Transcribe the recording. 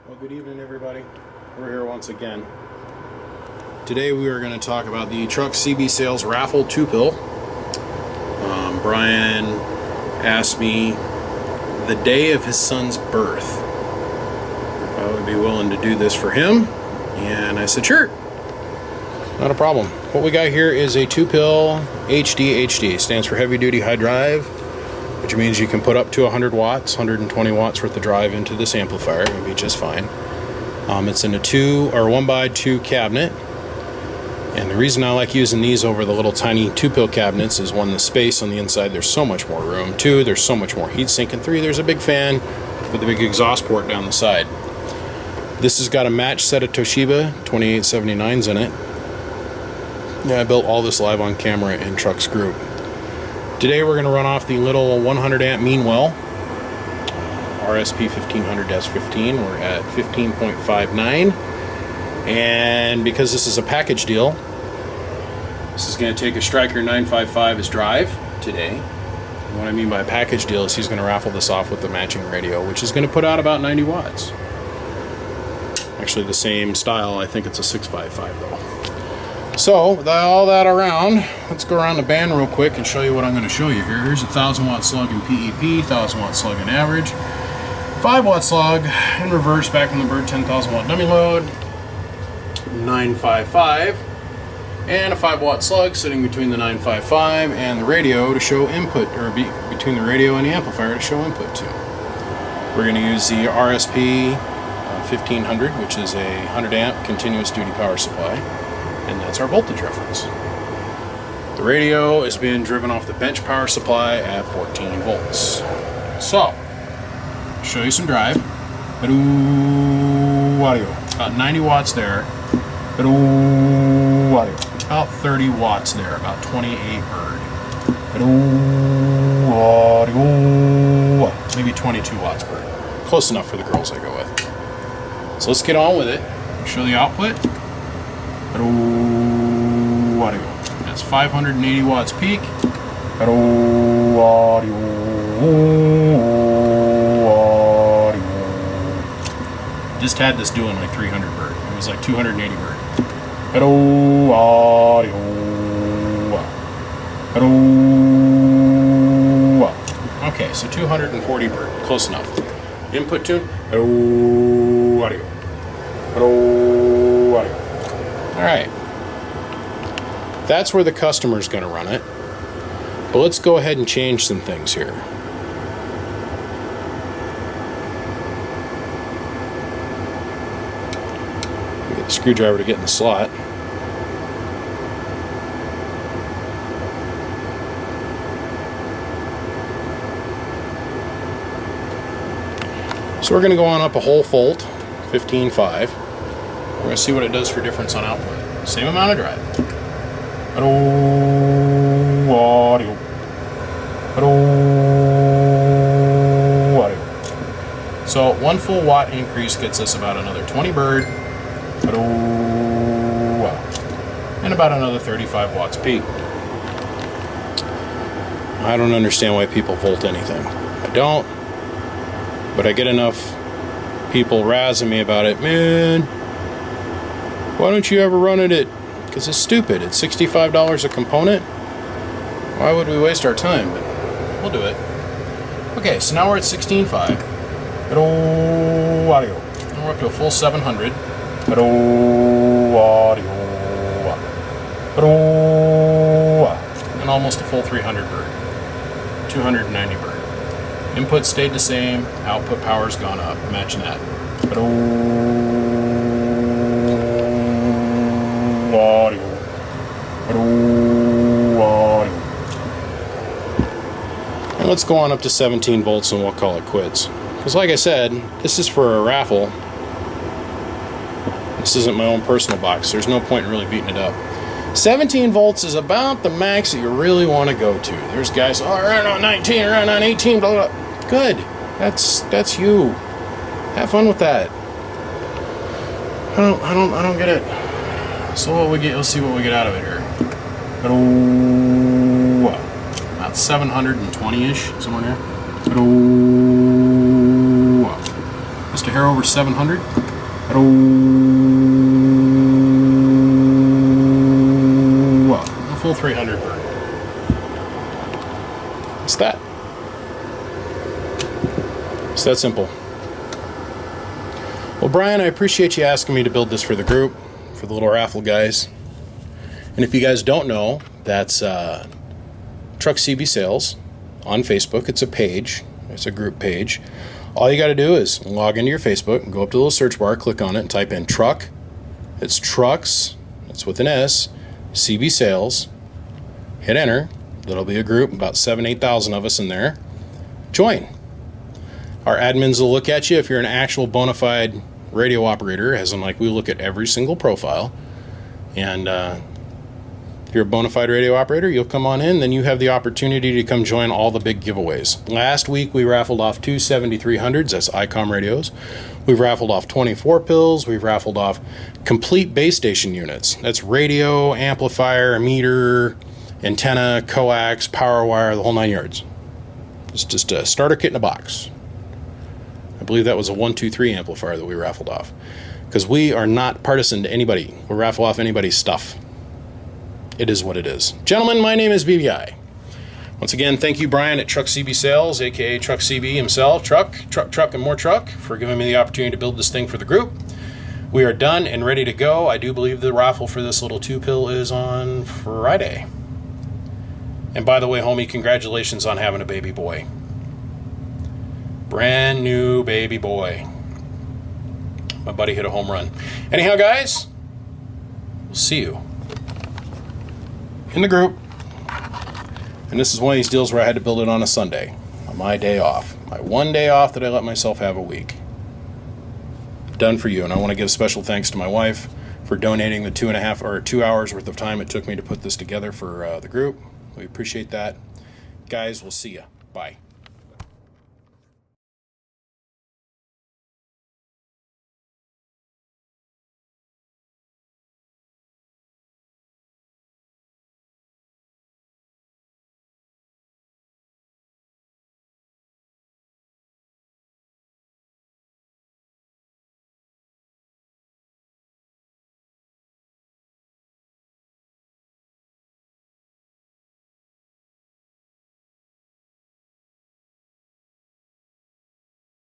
Well, good evening, everybody. We're here once again. Today we are going to talk about the Truck CB Sales Raffle 2-pill. Brian asked me the day of his son's birth if I would be willing to do this for him, and I said sure, not a problem. What we got here is a 2-pill hdhd. Stands for heavy duty high drive, which means you can put up to 100 watts, 120 watts worth of drive into this amplifier. It'll be just fine. It's in a 1x2 cabinet. And the reason I like using these over the little tiny 2-pill cabinets is, one, the space on the inside, there's so much more room. 2, there's so much more heat sink. And 3, there's a big fan with a big exhaust port down the side. This has got a matched set of Toshiba 2879s in it. Yeah, I built all this live on camera in Trucks Group. Today we're going to run off the little 100 amp Meanwell RSP 1500-15. We're at 15.59, and because this is a package deal, this is going to take a Stryker 955 as drive today. And what I mean by a package deal is he's going to raffle this off with the matching radio, which is going to put out about 90 watts. Actually the same style, I think it's a 655 though. So, with all that around, let's go around the band real quick and show you what I'm going to show you here. Here's a 1000 watt slug in PEP, 1000 watt slug in average, 5 watt slug in reverse back on the bird, 10,000 watt dummy load, 955, and a 5 watt slug sitting between the 955 and the radio to show input, or between the radio and the amplifier to show input to. We're going to use the RSP 1500, which is a 100 amp continuous duty power supply. And that's our voltage reference. The radio is being driven off the bench power supply at 14 volts. So, show you some drive. Audio. About 90 watts there. Audio. About 30 watts there. About 28 bird. Audio. Maybe 22 watts bird. Close enough for the girls I go with. So let's get on with it. Show the output. Audio. That's 580 watts peak. Audio. Just had this doing like 300 bird. It was like 280 bird. Audio. Okay, so 240 bird. Close enough. Input tune. Audio. Audio. Alright, that's where the customer's going to run it, but let's go ahead and change some things here. Get the screwdriver to get in the slot. So we're going to go on up a whole volt, 15.5. We're going to see what it does for difference on output. Same amount of drive. Audio. Audio. So 1 full watt increase gets us about another 20 bird. And about another 35 watts peak. I don't understand why people volt anything. I don't. But I get enough people razzing me about it. Man, why don't you ever run it at, because it's stupid, it's $65 a component. Why would we waste our time? But we'll do it. Okay, so now we're at 16.5. Audio. And we're up to a full 700. Audio. And almost a full 300 bird. 290 bird. Input stayed the same, output power's gone up. Imagine that. Audio. And let's go on up to 17 volts and we'll call it quits. Because like I said, this is for a raffle. This isn't my own personal box. There's no point in really beating it up. 17 volts is about the max that you really want to go to. There's guys, oh, around on 19, around on 18, blah, blah. Good. That's you. Have fun with that. I don't get it. So what we get, let's see what we get out of it here. About 720-ish, somewhere there. Just a hair over 700. Well, a full 300 bird. It's that. It's that simple. Well, Brian, I appreciate you asking me to build this for the group, for the little raffle guys. And if you guys don't know, that's Truck CB Sales on Facebook. It's a page. It's a group page. All you got to do is log into your Facebook and go up to the little search bar, click on it, and type in truck. It's trucks. It's with an S. CB Sales. Hit enter. There'll be a group, about 8,000 of us in there. Join. Our admins will look at you if you're an actual bona fide radio operator, as in like we look at every single profile. And if you're a bona fide radio operator, you'll come on in, then you have the opportunity to come join all the big giveaways. Last week we raffled off two 7300s, that's ICOM radios. We've raffled off 24 pills. We've raffled off complete base station units. That's radio, amplifier, meter, antenna, coax, power wire, the whole 9 yards. It's just a starter kit in a box. I believe that was a 123 amplifier that we raffled off. Because we are not partisan to anybody. We'll raffle off anybody's stuff. It is what it is. Gentlemen, my name is BBI. Once again, thank you, Brian, at Truck CB Sales, aka Truck CB himself, Truck, and more Truck, for giving me the opportunity to build this thing for the group. We are done and ready to go. I do believe the raffle for this little 2-pill is on Friday. And by the way, homie, congratulations on having a baby boy. Brand new baby boy. My buddy hit a home run. Anyhow, guys, we'll see you in the group. And this is one of these deals where I had to build it on a Sunday, on my day off. My one day off that I let myself have a week. Done for you. And I want to give special thanks to my wife for donating the 2 hours worth of time it took me to put this together for the group. We appreciate that. Guys, we'll see you. Bye.